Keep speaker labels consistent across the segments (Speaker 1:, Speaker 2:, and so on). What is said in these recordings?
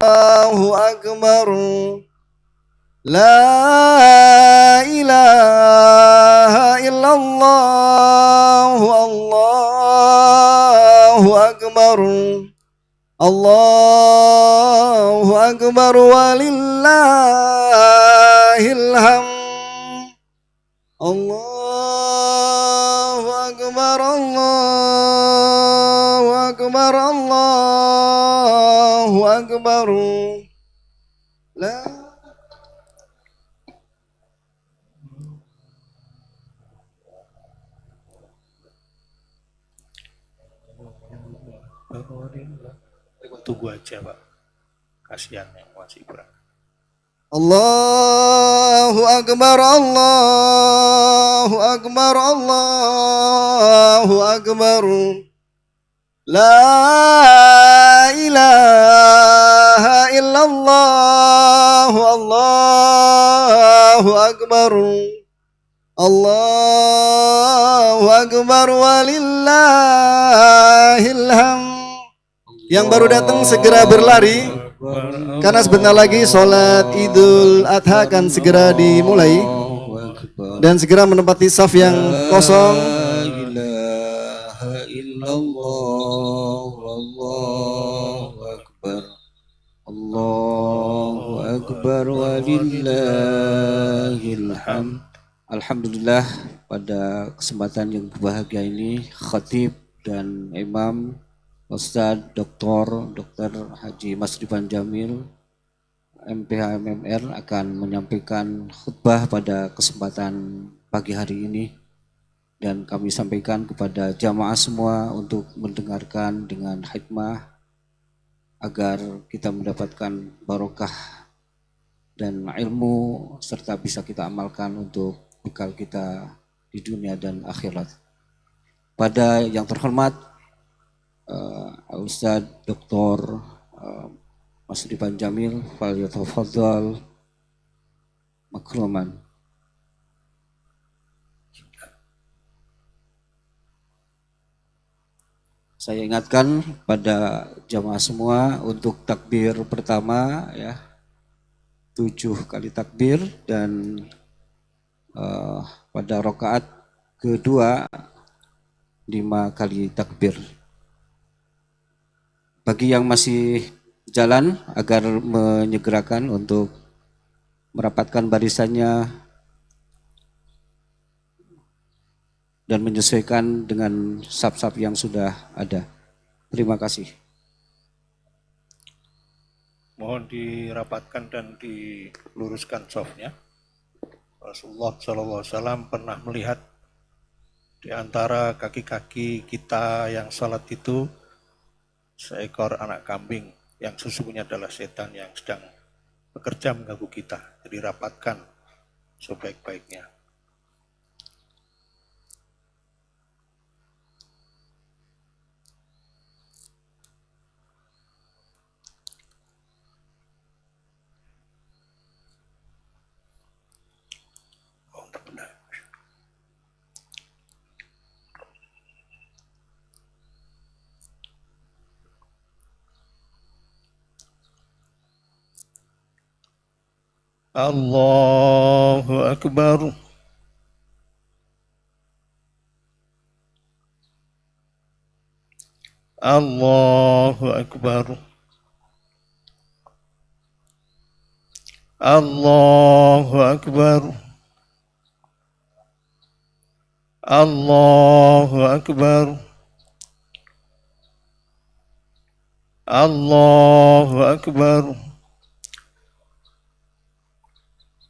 Speaker 1: Allahu Akbar. La ilaha illallah. Allahu Akbar. Allahu Akbar walillahil hamd. Allahu Akbar. Allahu Akbar. Allahu Akbar. La
Speaker 2: Tunggu aja Pak, kasihan yang masih berangkat.
Speaker 1: Allahu Akbar. Allahu Akbar. Allahu Akbar. La ilaha illallah. Allahu Akbar. Allahu Akbar walillahil hamd. Yang baru datang segera berlari karena sebentar lagi sholat Idul Adha akan segera dimulai dan segera menempati saf yang kosong.
Speaker 3: Allahu Akbar walillahil hamd. Alhamdulillah, pada kesempatan yang berbahagia ini khatib dan imam Ustadz Dr. Haji Masriban Jamil MPH MMR akan menyampaikan khutbah pada kesempatan pagi hari ini, dan kami sampaikan kepada jamaah semua untuk mendengarkan dengan hikmah agar kita mendapatkan barokah dan ilmu serta bisa kita amalkan untuk bekal kita di dunia dan akhirat. Pada yang terhormat Ustadz Dr. Masriban Jamil, falyatafadhal makruman. Saya ingatkan pada jamaah semua untuk takbir pertama ya, 7 kali takbir, dan pada rakaat kedua 5 kali takbir. Bagi yang masih jalan agar menyegerakan untuk merapatkan barisannya dan menyesuaikan dengan saf-saf yang sudah ada. Terima kasih.
Speaker 2: Mohon dirapatkan dan diluruskan safnya. Rasulullah SAW pernah melihat di antara kaki-kaki kita yang salat itu seekor anak kambing yang sesungguhnya adalah setan yang sedang bekerja mengganggu kita. Jadi rapatkan sebaik-baiknya. Allahu Akbar. Allahu Akbar. Allahu Akbar. Allahu Akbar. Allahu Akbar.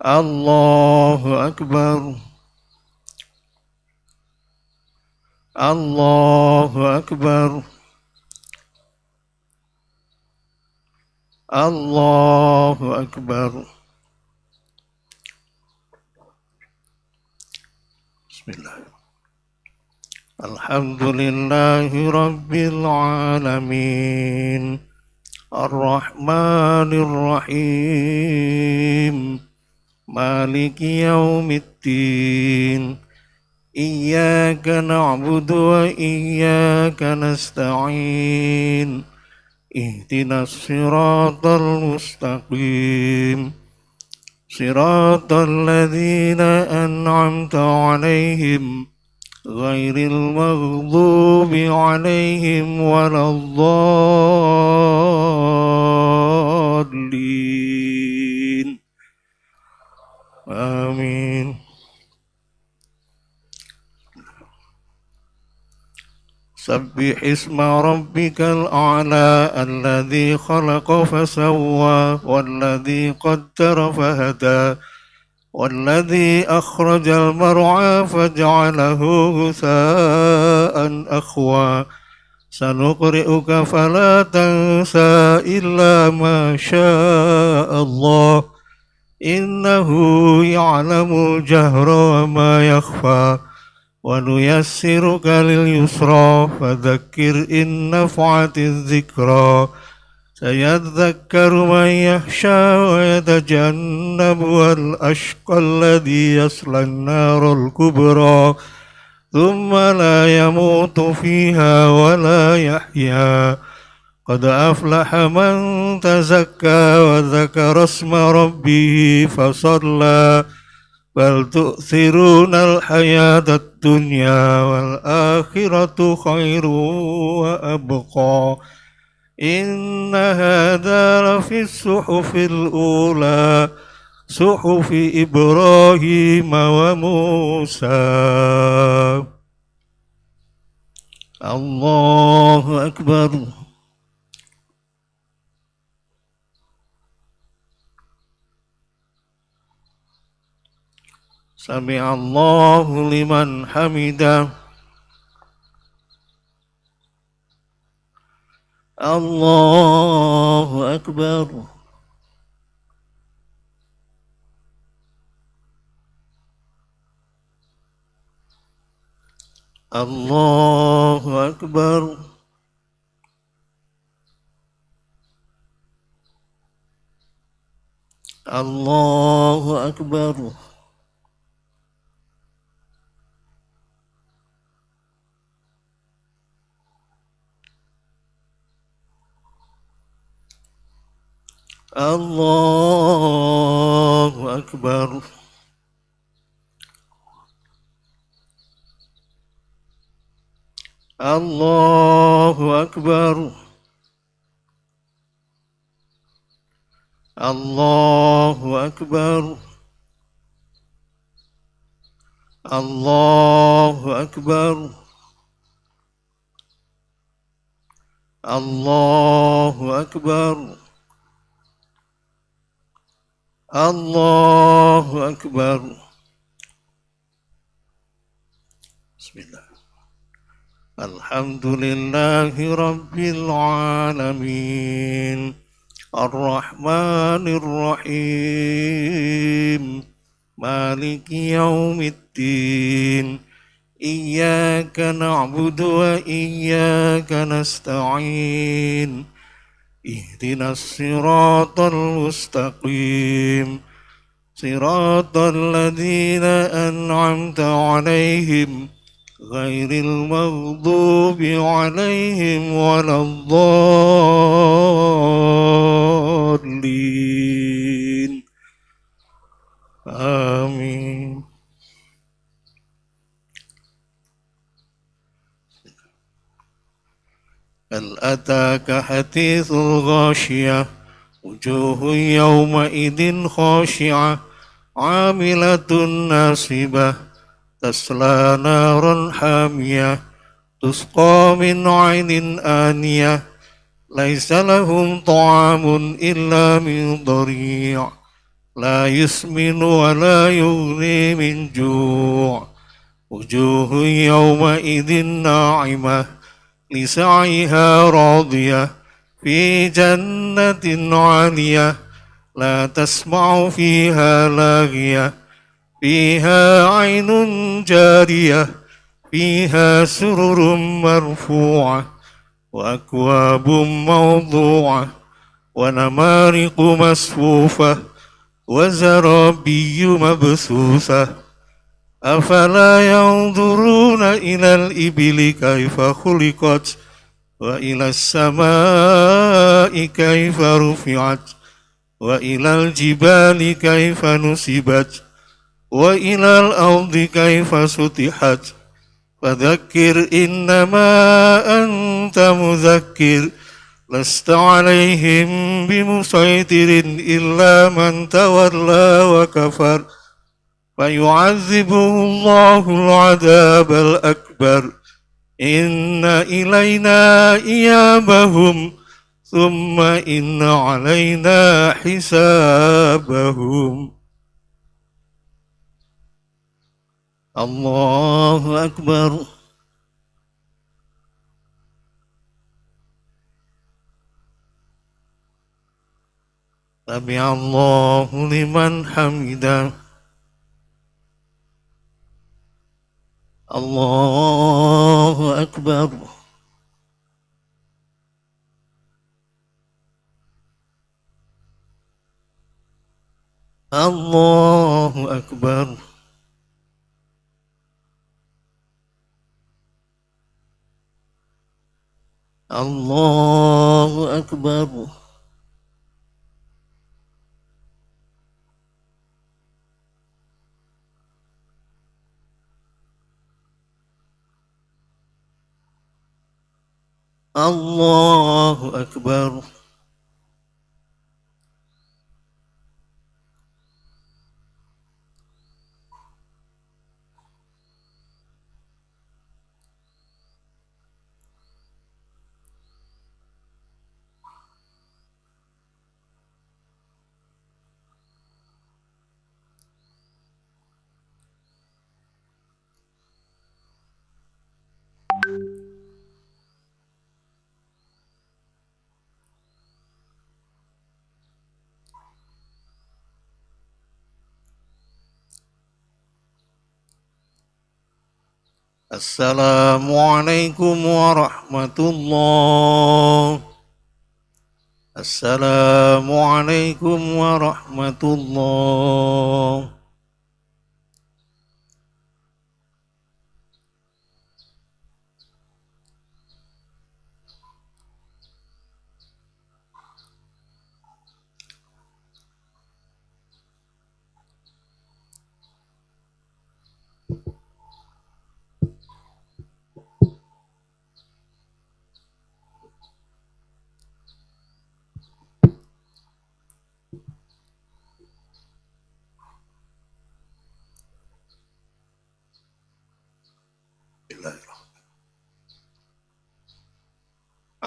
Speaker 2: Allahu Akbar. Allahu Akbar. Allahu Akbar. Bismillah. Alhamdulillahi Rabbil Alamin. Ar-Rahmanir Rahim. Maliki Yaumiddin. Iyyaka na'budu wa iyyaka nasta'in. اهدنا الصراط المستقيم صراط الذين أنعمت عليهم غير المغضوب عليهم ولا الضالين آمين. سبح اسم ربك الأعلى الذي خلق فسوى والذي قدر فهدى والذي أخرج المرعى فجعله غثاء أخوى سنقرئك فلا تنسى إلا ما شاء الله إنه يعلم الجهر وما يخفى ونيسرك لليسرى فذكر إن نفعت الذكرى سيذكر من يخشى ويتجنبها الأشقى الذي يصلى النار الكبرى ثم لا يموت فيها ولا يحيا قد أفلح من تزكى وذكر اسم ربه فصلى بل تؤثرون الحياة الدنيا والآخرة خير وأبقى إن هذا لفي الصحف الأولى صحف إبراهيم وموسى. الله أكبر. سمع الله لمن حمده. الله أكبر. الله أكبر. الله أكبر. الله أكبر. الله أكبر. الله أكبر. الله أكبر. الله أكبر. الله أكبر. بسم الله. الحمد لله رب العالمين الرحمن الرحيم مالك يوم الدين إياك نعبد وإياك نستعين اهدنا الصراط المستقيم صراط الذين أنعمت عليهم غير المغضوب عليهم ولا الضالين آمين. هل أتاك حديث الغاشية وجوه يومئذ خاشعة عاملة ناصبة تصلى نارا حامية تسقى من عين آنية ليس لهم طعام إلا من ضريع لا يسمن ولا يغني من جوع وجوه يومئذ ناعمة لسعيها راضية في جنة عالية لا تسمع فيها لاغية فيها عين جارية فيها سرر مرفوعة وأكواب موضوعة ونمارق مصفوفة وزرابي مبثوثة أفلا ينظرون إلى الإبل كيف خلقت وإلى السماء كيف رفعت وإلى الجبال كيف نصبت وإلى الأرض كيف سطحت فذكر إنما أنت مذكر لست عليهم بمسيطر إلا من تولى وكفر فيعذبه الله العذاب الأكبر إن إلينا إيابهم ثم إن علينا حسابهم. الله أكبر. سمع الله لمن حمده. الله أكبر. الله أكبر. الله أكبر. الله أكبر. السلام عليكم ورحمة الله. السلام عليكم ورحمة الله.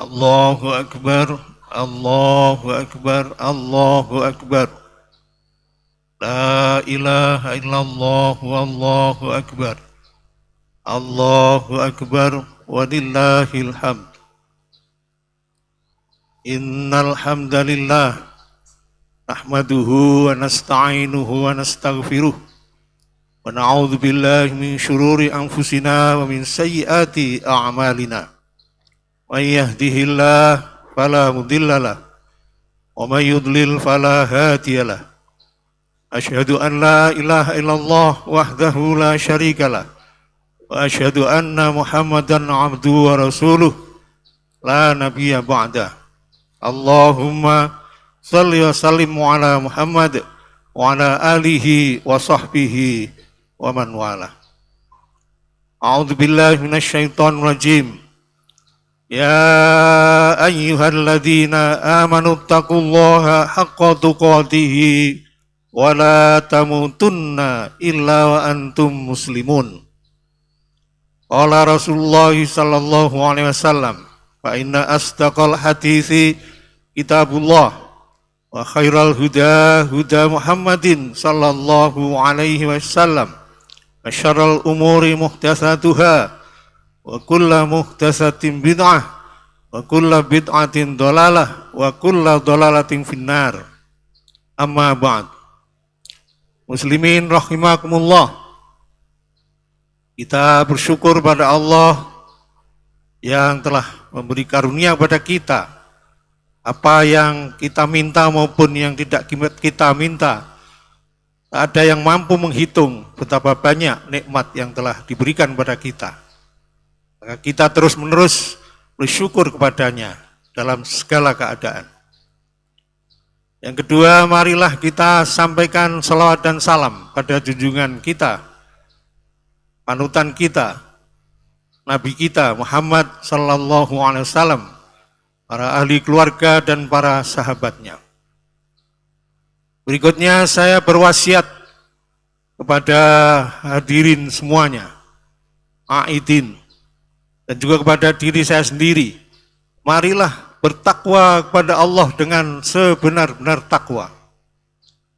Speaker 2: الله أكبر. الله أكبر. الله أكبر. لا إله إلا الله والله أكبر. الله أكبر ولله الحمد. إن الحمد لله نحمده ونستعينه ونستغفره ونعوذ بالله من شرور أنفسنا ومن سيئات أعمالنا. من يهده الله فلا مضل له ومن يضلل فلا هادي له. أشهد أن لا إله إلا الله وحده لا شريك له وأشهد أن محمدا عبده ورسوله لا نبي بعده. اللهم صل وسلم على محمد وعلى آله وصحبه ومن والاه. أعوذ بالله من الشيطان الرجيم. يا أيها الذين آمنوا اتقوا الله حق تقاته ولا تموتن إلا وأنتم مسلمون. قال رسول الله صلى الله عليه وسلم فإن أصدق الحديث كتاب الله وخير الهدى هدى محمد صلى الله عليه وسلم وشر الأمور محدثاتها وكل محدثة بدعة وكل بدعة ضلالة وكل ضلالة في النار. Amma ba'd. Muslimin rahimakumullah. Kita bersyukur pada Allah yang telah memberi karunia pada kita. Apa yang kita minta maupun yang tidak kita minta, tak ada yang mampu menghitung betapa banyak nikmat yang telah diberikan pada kita. Maka kita terus-menerus bersyukur kepadanya dalam segala keadaan. Yang kedua, marilah kita sampaikan salawat dan salam pada junjungan kita, panutan kita, Nabi kita Muhammad sallallahu alaihi wasallam, para ahli keluarga dan para sahabatnya. Berikutnya saya berwasiat kepada hadirin semuanya, aidin, dan juga kepada diri saya sendiri. Marilah bertakwa kepada Allah dengan sebenar-benar takwa.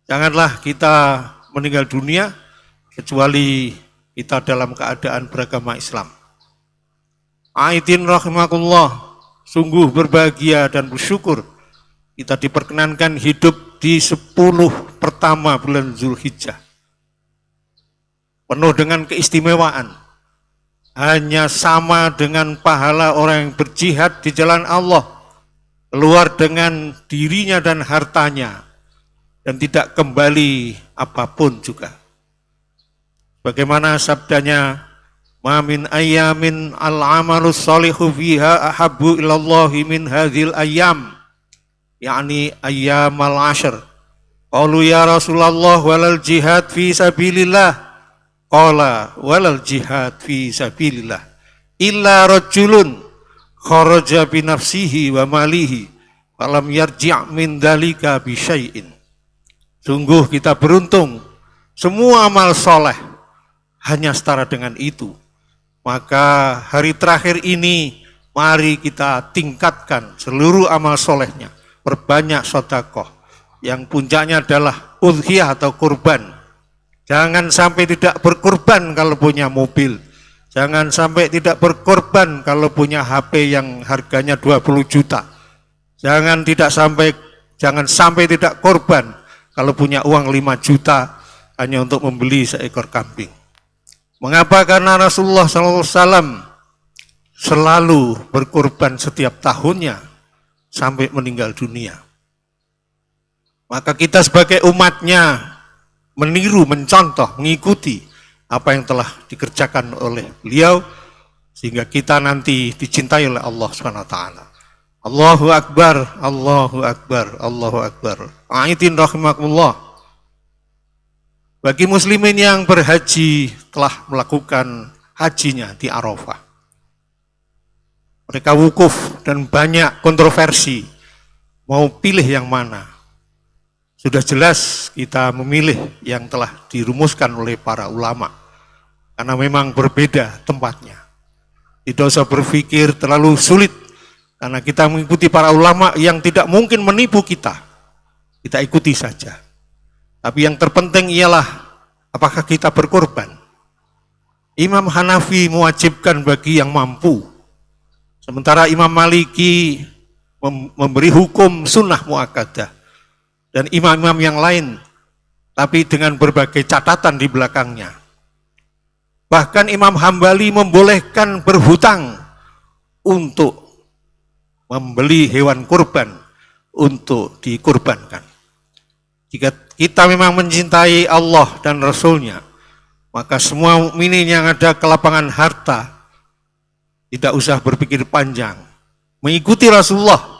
Speaker 2: Janganlah kita meninggal dunia kecuali kita dalam keadaan beragama Islam. Aidin rahimakumullah, sungguh berbahagia dan bersyukur kita diperkenankan hidup di 10 pertama bulan Zulhijjah. Penuh dengan keistimewaan, hanya sama dengan pahala orang yang berjihad di jalan Allah, keluar dengan dirinya dan hartanya, dan tidak kembali apapun juga. Bagaimana sabdanya, ma min ayyamin al-amalus salihu fiha ahabbu ilallahi min hadhil ayyam, yakni ayyamal ashr. Qalu ya Rasulullah walal jihad fi sabilillah. Qala walal jihad fi sabilillah illa rajulun kharaja bi nafsihi wa malihi falam yarji' min dalika bi syai'in. Sungguh kita beruntung, semua amal soleh hanya setara dengan itu. Maka hari terakhir ini mari kita tingkatkan seluruh amal solehnya, perbanyak sedekah, yang puncaknya adalah udhiyah atau kurban. Jangan sampai tidak berkorban kalau punya mobil. Jangan sampai tidak berkorban kalau punya HP yang harganya 20 juta. Jangan sampai tidak korban kalau punya uang 5 juta hanya untuk membeli seekor kambing. Mengapa? Karena Rasulullah SAW selalu berkorban setiap tahunnya sampai meninggal dunia. Maka kita sebagai umatnya meniru, mencontoh, mengikuti apa yang telah dikerjakan oleh beliau, sehingga kita nanti dicintai oleh Allah SWT. Allahu Akbar, Allahu Akbar, Allahu Akbar. Aidin rahimakumullah. Bagi muslimin yang berhaji telah melakukan hajinya di Arafah, mereka wukuf dan banyak kontroversi, mau pilih yang mana. Sudah jelas kita memilih yang telah dirumuskan oleh para ulama, karena memang berbeda tempatnya. Tidak usah berpikir terlalu sulit, karena kita mengikuti para ulama yang tidak mungkin menipu kita. Kita ikuti saja. Tapi yang terpenting ialah apakah kita berkorban. Imam Hanafi mewajibkan bagi yang mampu, sementara Imam Maliki memberi hukum sunnah muakkadah. Dan imam-imam yang lain, tapi dengan berbagai catatan di belakangnya. Bahkan Imam Hambali membolehkan berhutang untuk membeli hewan kurban untuk dikurbankan. Jika kita memang mencintai Allah dan Rasul-Nya, maka semua mukminin yang ada kelapangan harta tidak usah berpikir panjang, mengikuti Rasulullah.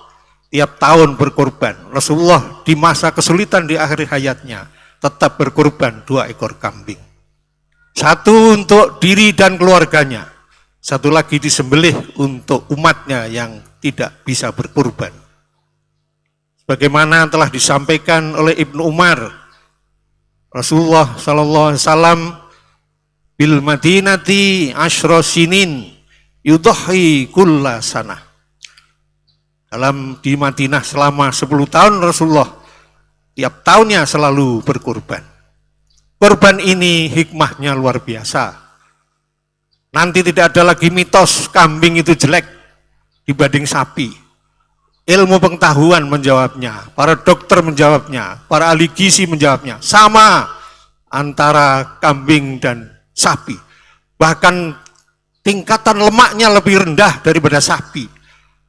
Speaker 2: Tiap tahun berkorban. Rasulullah di masa kesulitan di akhir hayatnya tetap berkorban 2 ekor kambing. Satu untuk diri dan keluarganya, satu lagi disembelih untuk umatnya yang tidak bisa berkorban. Sebagaimana telah disampaikan oleh Ibnu Umar, Rasulullah SAW bil Madinati asyra sinin yudhi kulla sanah. Di Madinah selama 10 tahun Rasulullah tiap tahunnya selalu berkorban. Korban ini hikmahnya luar biasa. Nanti tidak ada lagi mitos kambing itu jelek dibanding sapi. Ilmu pengetahuan menjawabnya, para dokter menjawabnya, para ahli gizi menjawabnya. Sama antara kambing dan sapi. Bahkan tingkatan lemaknya lebih rendah daripada sapi.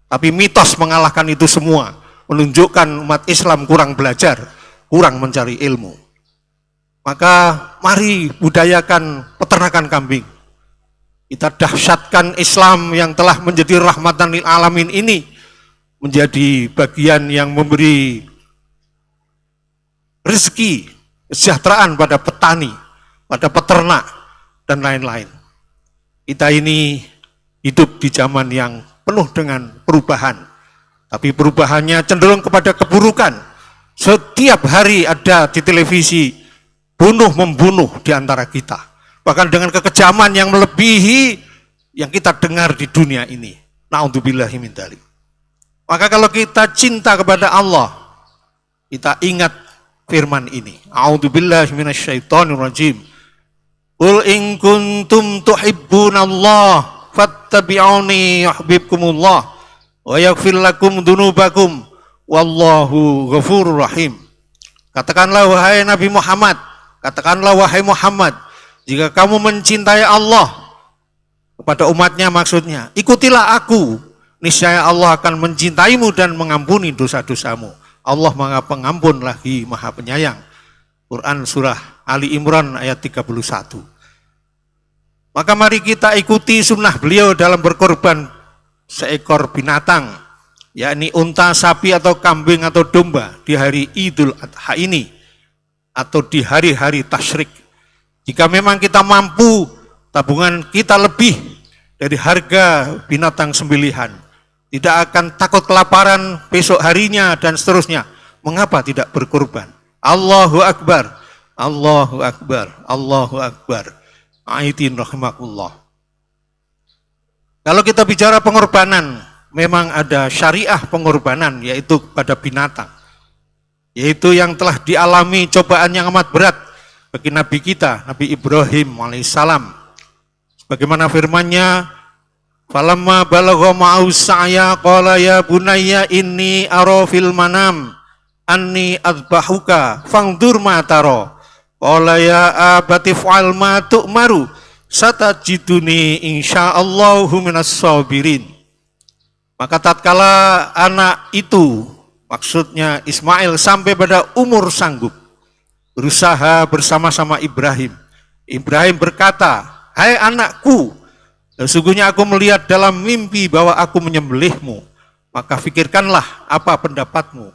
Speaker 2: Tapi mitos mengalahkan itu semua, menunjukkan umat Islam kurang belajar, kurang mencari ilmu. Maka mari budayakan peternakan kambing. Kita dahsyatkan Islam yang telah menjadi rahmatan lil alamin ini menjadi bagian yang memberi rezeki, kesejahteraan pada petani, pada peternak, dan lain-lain. Kita ini hidup di zaman yang penuh dengan perubahan, tapi perubahannya cenderung kepada keburukan. Setiap hari ada di televisi bunuh-membunuh di antara kita, bahkan dengan kekejaman yang melebihi yang kita dengar di dunia ini. Na'udzubillahi min dzalik. Maka kalau kita cinta kepada Allah, kita ingat firman ini. A'udzubillahi minasyaitonirrajim. Qul in kuntum tuhibbunallah fattabi'uni yuhibbukumullah wa yaghfir lakum dzunubakum wallahu ghafurur rahim. Katakanlah wahai Nabi Muhammad, katakanlah wahai Muhammad, jika kamu mencintai Allah, kepada umatnya maksudnya, ikutilah aku, niscaya Allah akan mencintaimu dan mengampuni dosa-dosamu. Allah Maha Pengampun lagi Maha Penyayang. Quran surah Ali Imran ayat 31. Maka mari kita ikuti sunnah beliau dalam berkorban seekor binatang, yakni unta, sapi, atau kambing, atau domba di hari Idul Adha ini, atau di hari-hari tasyrik. Jika memang kita mampu, tabungan kita lebih dari harga binatang sembelihan, tidak akan takut kelaparan besok harinya dan seterusnya, mengapa tidak berkorban? Allahu Akbar, Allahu Akbar, Allahu Akbar. Aitin rahimakumullah. Kalau kita bicara pengorbanan, memang ada syariah pengorbanan, yaitu pada binatang, yaitu yang telah dialami cobaan yang amat berat bagi Nabi kita, Nabi Ibrahim alaihissalam. Sebagaimana firman-Nya, falamma balagha ma'u sa'ya qala ya bunayya inni ara fil manam anni adbahuka fangdur ma tara qala ya abati fa'al ma tu'maru satajiduni insyaallahu minas sabirin. Maka tatkala anak itu, maksudnya Ismail, sampai pada umur sanggup, berusaha bersama-sama Ibrahim. Ibrahim berkata, hai anakku, sesungguhnya aku melihat dalam mimpi bahwa aku menyembelihmu, maka fikirkanlah apa pendapatmu.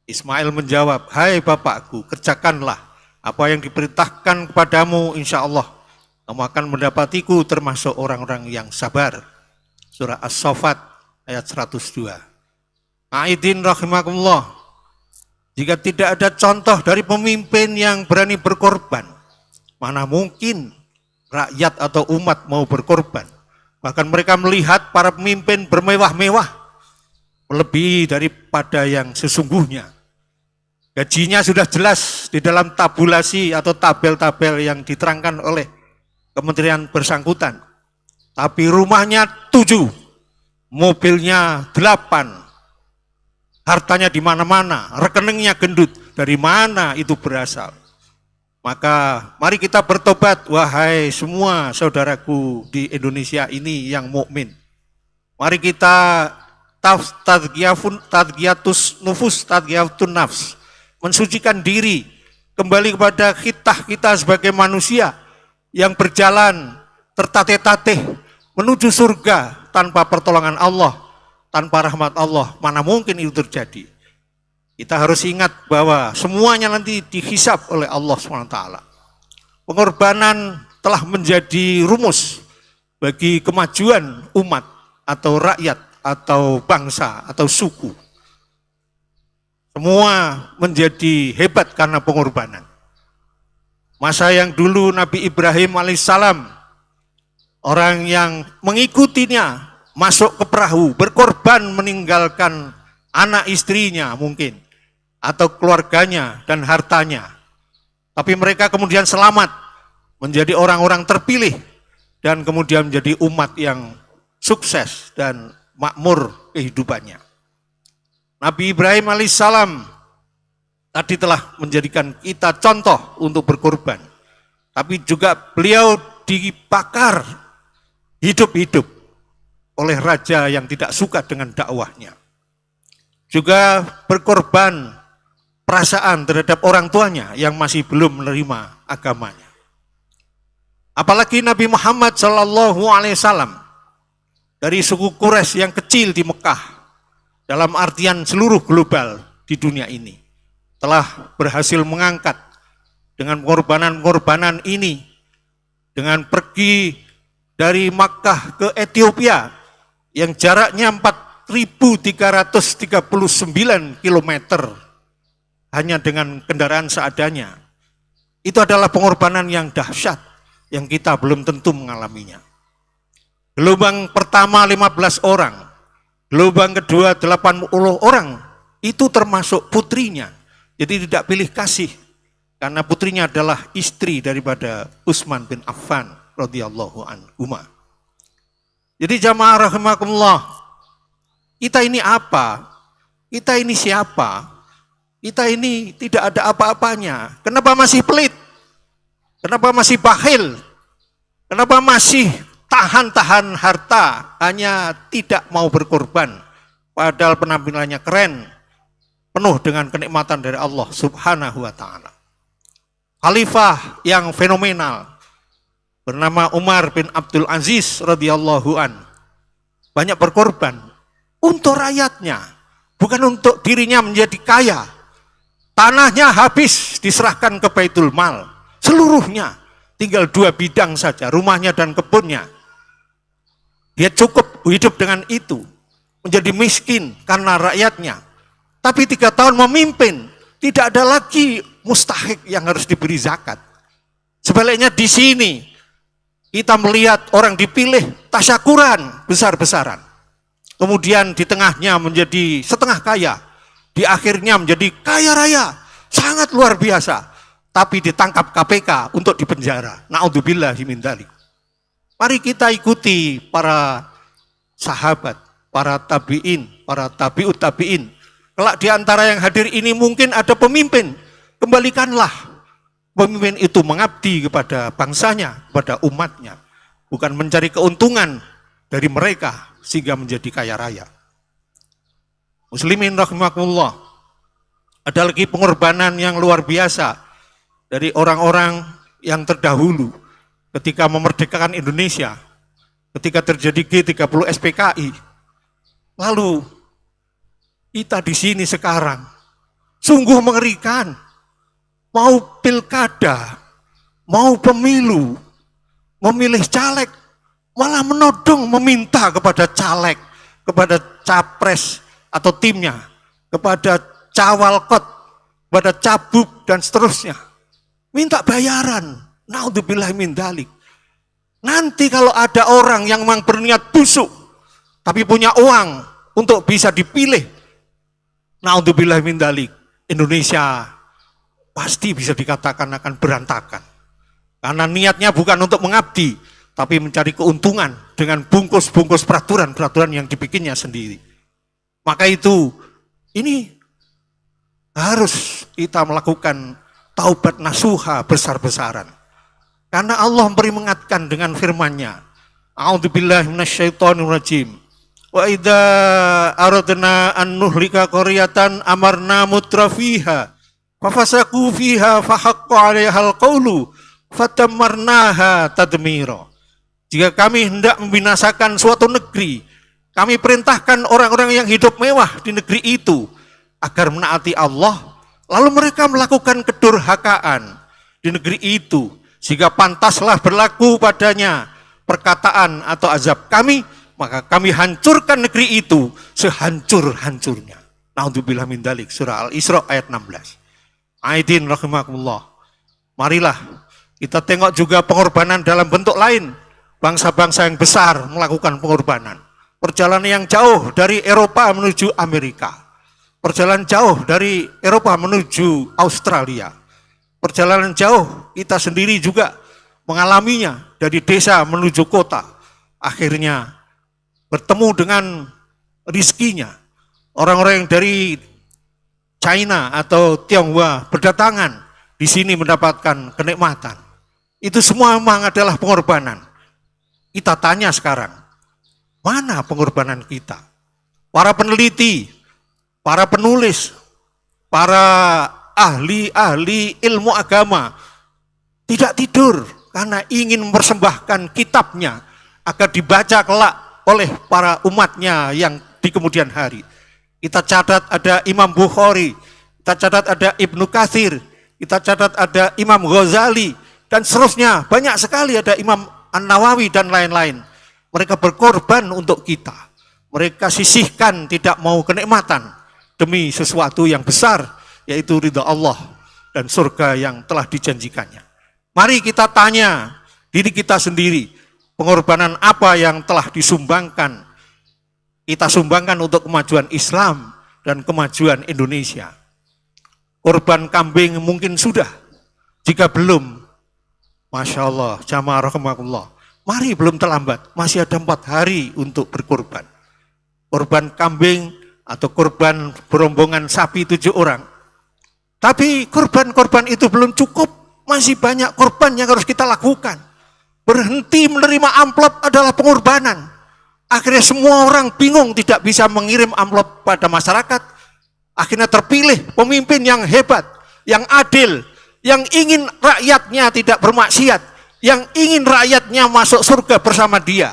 Speaker 2: Ismail menjawab, hai bapakku, kerjakanlah apa yang diperintahkan kepadamu, insya Allah kamu akan mendapatiku termasuk orang-orang yang sabar. Surah As-Saffat ayat 102. Aidin rahimakumullah. Jika tidak ada contoh dari pemimpin yang berani berkorban, mana mungkin rakyat atau umat mau berkorban? Bahkan mereka melihat para pemimpin bermewah-mewah, melebihi daripada yang sesungguhnya. Gajinya sudah jelas di dalam tabulasi atau tabel-tabel yang diterangkan oleh kementerian bersangkutan. Tapi rumahnya 7, mobilnya 8, hartanya di mana-mana, rekeningnya gendut. Dari mana itu berasal? Maka mari kita bertobat, wahai semua saudaraku di Indonesia ini yang mukmin. Mari kita tadqiyatus nufus, tadqiyatun nafs, mensucikan diri kembali kepada kita sebagai manusia yang berjalan tertatih-tatih menuju surga tanpa pertolongan Allah, tanpa rahmat Allah. Mana mungkin itu terjadi? Kita harus ingat bahwa semuanya nanti dihisab oleh Allah SWT. Pengorbanan telah menjadi rumus bagi kemajuan umat atau rakyat atau bangsa atau suku. Semua menjadi hebat karena pengorbanan. Masa yang dulu Nabi Ibrahim alaihissalam, orang yang mengikutinya masuk ke perahu, berkorban meninggalkan anak istrinya mungkin, atau keluarganya dan hartanya. Tapi mereka kemudian selamat, menjadi orang-orang terpilih, dan kemudian menjadi umat yang sukses dan makmur kehidupannya. Nabi Ibrahim alaihissalam tadi telah menjadikan kita contoh untuk berkorban. Tapi juga beliau dibakar hidup-hidup oleh raja yang tidak suka dengan dakwahnya. Juga berkorban perasaan terhadap orang tuanya yang masih belum menerima agamanya. Apalagi Nabi Muhammad Shallallahu Alaihi Wasallam dari suku Quraisy yang kecil di Mekah, dalam artian seluruh global di dunia ini, telah berhasil mengangkat dengan pengorbanan-pengorbanan ini, dengan pergi dari Makkah ke Ethiopia yang jaraknya 4.339 km hanya dengan kendaraan seadanya. Itu adalah pengorbanan yang dahsyat yang kita belum tentu mengalaminya. Gelombang pertama 15 orang, gelombang kedua 80 orang, itu termasuk putrinya. Jadi tidak pilih kasih, karena putrinya adalah istri daripada Utsman bin Affan radhiyallahu anhu. Jadi jamaah rahimakumullah, kita ini apa? Kita ini siapa? Kita ini tidak ada apa-apanya. Kenapa masih pelit? Kenapa masih bakhil? Kenapa masih tahan-tahan harta, hanya tidak mau berkorban? Padahal penampilannya keren, penuh dengan kenikmatan dari Allah Subhanahu wa ta'ala. Khalifah yang fenomenal bernama Umar bin Abdul Aziz radhiyallahu an, banyak berkorban untuk rakyatnya, bukan untuk dirinya menjadi kaya. Tanahnya habis diserahkan ke Baitul Mal, seluruhnya, tinggal 2 bidang saja, rumahnya dan kebunnya. Dia cukup hidup dengan itu, menjadi miskin karena rakyatnya. Tapi 3 tahun memimpin, tidak ada lagi mustahik yang harus diberi zakat. Sebaliknya di sini kita melihat orang dipilih tasyakuran besar-besaran. Kemudian di tengahnya menjadi setengah kaya, di akhirnya menjadi kaya raya, sangat luar biasa. Tapi ditangkap KPK untuk dipenjara. Na'udzubillahi min dzalik. Mari kita ikuti para sahabat, para tabi'in, para tabi'ut tabi'in. Kelak di antara yang hadir ini mungkin ada pemimpin, kembalikanlah pemimpin itu mengabdi kepada bangsanya, kepada umatnya, bukan mencari keuntungan dari mereka sehingga menjadi kaya raya. Muslimin rahimakumullah, ada lagi pengorbanan yang luar biasa dari orang-orang yang terdahulu ketika memerdekakan Indonesia, ketika terjadi G30 SPKI. Lalu kita di sini sekarang sungguh mengerikan. Mau pilkada, mau pemilu, memilih caleg, malah menodong meminta kepada caleg, kepada capres atau timnya, kepada cawalkot, kepada cabub dan seterusnya. Minta bayaran. Naudzubillahi min dzalik. Nanti kalau ada orang yang memang berniat busuk, tapi punya uang untuk bisa dipilih, naudzubillahi min dzalik, Indonesia pasti bisa dikatakan akan berantakan. Karena niatnya bukan untuk mengabdi, tapi mencari keuntungan dengan bungkus-bungkus peraturan-peraturan yang dibikinnya sendiri. Maka itu, ini harus kita melakukan taubat nasuha besar-besaran. Karena Allah memperingatkan dengan firman-Nya, A'udzubillahi minasyaitonirrajim. Wa idza aradna an nuhlika qaryatan amarna mutrafiha fafasaku fiha fahaqqa 'alaihal qawlu fatammarnaha tadmira. Jika kami hendak membinasakan suatu negeri, kami perintahkan orang-orang yang hidup mewah di negeri itu agar menaati Allah, lalu mereka melakukan kedurhakaan di negeri itu, sehingga pantaslah berlaku padanya perkataan atau azab kami, maka kami hancurkan negeri itu sehancur-hancurnya. Na'udzubillah min dzalik, surah Al-Isra ayat 16. Aidin rahimakumullah. Marilah kita tengok juga pengorbanan dalam bentuk lain. Bangsa-bangsa yang besar melakukan pengorbanan. Perjalanan yang jauh dari Eropa menuju Amerika. Perjalanan jauh dari Eropa menuju Australia. Perjalanan jauh kita sendiri juga mengalaminya, dari desa menuju kota. Akhirnya bertemu dengan rizkinya. Orang-orang yang dari China atau Tionghoa berdatangan di sini mendapatkan kenikmatan. Itu semua memang adalah pengorbanan. Kita tanya sekarang, mana pengorbanan kita? Para peneliti, para penulis, para ahli-ahli ilmu agama tidak tidur karena ingin mempersembahkan kitabnya agar dibaca kelak oleh para umatnya yang di kemudian hari. Kita catat ada Imam Bukhari, kita catat ada Ibnu Katsir, kita catat ada Imam Ghazali, dan seterusnya. Banyak sekali ada Imam An-Nawawi dan lain-lain. Mereka berkorban untuk kita. Mereka sisihkan tidak mau kenikmatan demi sesuatu yang besar, yaitu ridha Allah dan surga yang telah dijanjikannya. Mari kita tanya diri kita sendiri, pengorbanan apa yang telah disumbangkan, kita sumbangkan untuk kemajuan Islam dan kemajuan Indonesia. Korban kambing mungkin sudah, jika belum, Masya Allah, jamaah rahimakumullah, mari belum terlambat, masih ada 4 hari untuk berkorban. Korban kambing atau korban berombongan sapi 7 orang. Tapi korban-korban itu belum cukup, masih banyak korban yang harus kita lakukan. Berhenti menerima amplop adalah pengorbanan. Akhirnya semua orang bingung, tidak bisa mengirim amplop pada masyarakat. Akhirnya terpilih pemimpin yang hebat, yang adil, yang ingin rakyatnya tidak bermaksiat, yang ingin rakyatnya masuk surga bersama dia.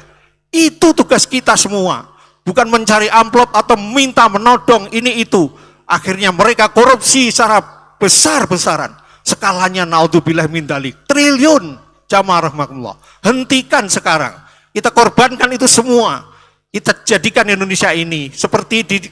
Speaker 2: Itu tugas kita semua. Bukan mencari amplop atau minta menodong ini itu. Akhirnya mereka korupsi secara besar-besaran. Skalanya naudzubillah min dzalik, triliun, jamaah rahimakumullah. Hentikan sekarang. Kita korbankan itu semua. Kita jadikan Indonesia ini seperti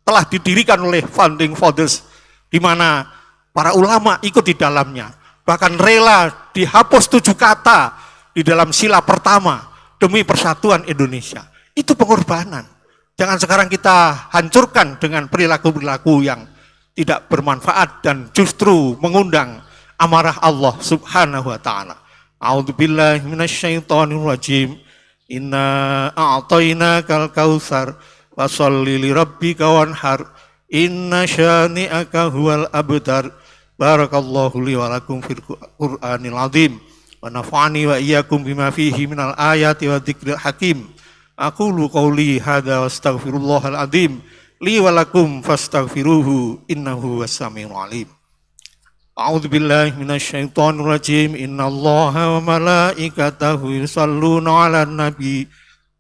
Speaker 2: telah didirikan oleh founding fathers, di mana para ulama ikut di dalamnya. Bahkan rela dihapus 7 kata di dalam sila pertama demi persatuan Indonesia. Itu pengorbanan. Jangan sekarang kita hancurkan dengan perilaku-perilaku yang tidak bermanfaat dan justru mengundang amarah Allah Subhanahu wa taala. A'udzubillahi minasyaitonirrajim. Inna a'tainakal kautsar fasholli lirabbika wanhar. Inna syani'aka huwal abtar. Barakallahu li wa lakum fil Qur'anil azim. Wa nafa'ani wa iyyakum bima fihi minal ayati wa dzikril hakim. Aqulu qawli hadza wastaghfirullahal azim li wa lakum fastaghfiruhu innahu was-sami'ul alim. A'udzu billahi minasyaitonir rajim. Innallaha wa malaikatahu yusholluna 'alan nabi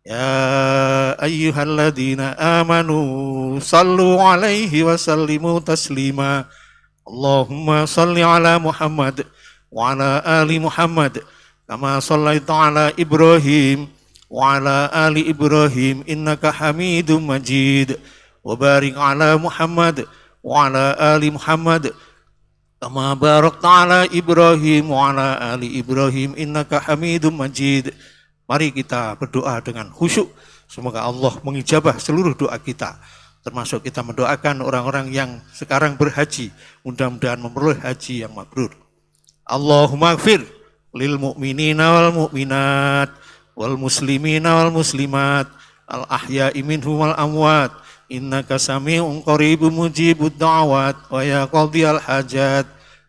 Speaker 2: ya ayyuhalladzina amanu shallu 'alaihi wa sallimu taslima. Allahumma shalli 'ala Muhammad wa 'ala ali Muhammad kama shallaita 'ala Ibrahim wa 'ala ali Ibrahim innaka Hamidum Majid. Wa barik 'ala Muhammad wa 'ala ali Muhammad kama barakta 'ala Ibrahim wa 'ala ali Ibrahim innaka Hamidum Majid. Mari kita berdoa dengan khusyuk. Semoga Allah mengijabah seluruh doa kita. Termasuk kita mendoakan orang-orang yang sekarang berhaji. Mudah-mudahan memperoleh haji yang mabrur. Allahumma ighfir lil mu'minina wal mu'minat wal muslimina wal muslimat al ahya'i minhum wal amwat innaka sami'un qaribun mujibud da'awat wa ya qadhiyal hajat.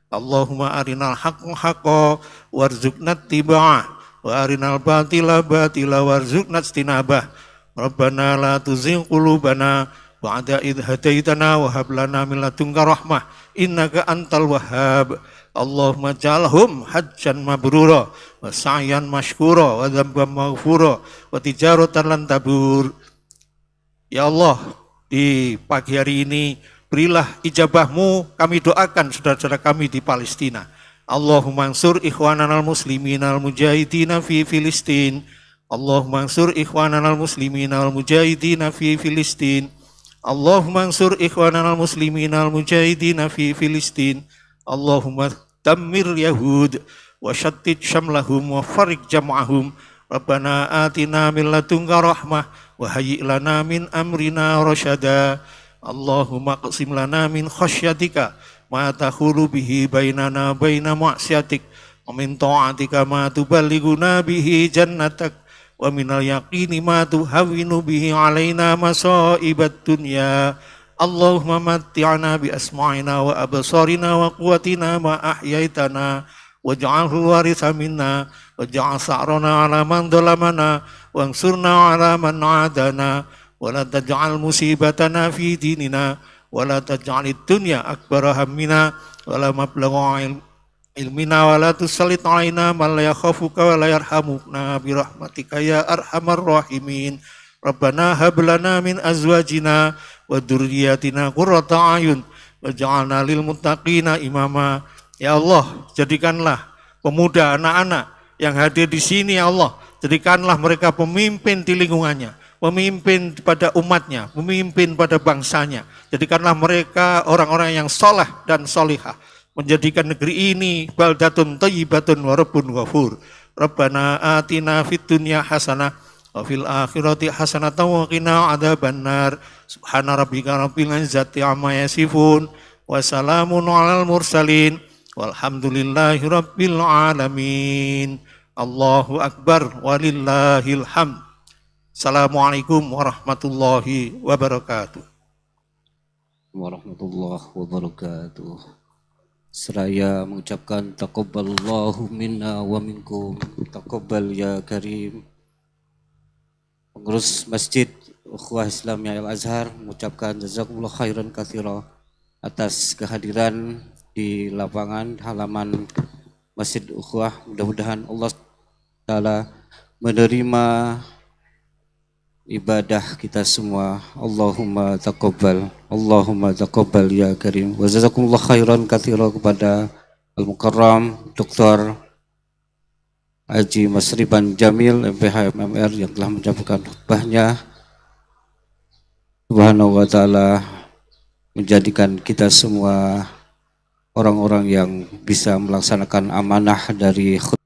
Speaker 2: Allahumma arinal haqqo haqqo warzuqna ittiba'ah wa arinal batila batila warzuqna ijtinabah. Rabbana la tuzigh qulubana ba'da idh hadaitana wa hab lana min ladunka rahmah innaka antal wahhab. Allahumma jalhum hajjan mabrura wa sa'yan mashkura wa dzamban maghfura wa tijaratan lan tabur. Ya Allah, di pagi hari ini berilah ijabah-Mu, kami doakan saudara-saudara kami di Palestina. Allahumma ansur ikhwananal musliminal mujahidina fi Filistin. Allahumma ansur ikhwananal musliminal mujahidina fi Filistin. Allahumma ansur ikhwananal musliminal mujahidina fi Filistin. Allahumma dammir yahud wa syattid syamlahum wa farik jam'ahum. Rabbana atina min ladunka rahmah wa hayyi' lana min amrina rasyada. Allahumma qsim lana min khasyatika ma tahulu bihi bainana baina ma'siyatik wa min ta'atika ma tuballighuna bihi jannatak wa minal yaqini ma tuhawwinu bihi alaina masaibat dunya. Allahumma matti'na bi asma'ina wa absarina wa quwwatina ma ahyaitana waj'alhu waritha minna waj'al sa'rana 'ala man dhalamana wansurna 'ala man 'adana wa la taj'al musibatana fi dinina wa la taj'alid dunya akbara hammina wa la mablagha ilmina wa la tusallit alaina man la yakhafuka wa la yarhamuna bi rahmatika ya arhamar rahimin. Rabbana hab lana min azwajina wa dzurriyyatina qurrata a'yun waj'alna lil muttaqina imama. Ya Allah, jadikanlah pemuda anak-anak yang hadir di sini ya Allah, jadikanlah mereka pemimpin di lingkungannya, pemimpin pada umatnya, pemimpin pada bangsanya. Jadikanlah mereka orang-orang yang soleh dan solihah, menjadikan negeri ini baldatun thayyibatun wa rabbun ghafur. Rabbana atina fid dunya hasanah wa fil akhirati hasanatan wa qina adzabannar. Subhana rabbika rabbil izzati amma yasifun wa salamun alal mursalin walhamdulillahi rabbil alamin. Allahu akbar walillahil hamd. Assalamualaikum warahmatullahi wabarakatuh.
Speaker 3: Warahmatullahi wabarakatuh. Seraya mengucapkan taqabbalallahu minna wa minkum. Taqabbal ya karim. Pengurus Masjid Ukhuwah Islamiyah Al-Azhar mengucapkan jazakumullah khairan katsira atas kehadiran di lapangan halaman Masjid Ukhuwah. Mudah-mudahan Allah Ta'ala menerima ibadah kita semua. Allahumma taqabbal ya karim. Wa jazakumullah khairan katsira kepada Al-Mukarram Dr. Haji Masriban Jamil MPH MMR yang telah menyampaikan khutbahnya. Subhanahu wa ta'ala menjadikan kita semua orang-orang yang bisa melaksanakan amanah dari khutbah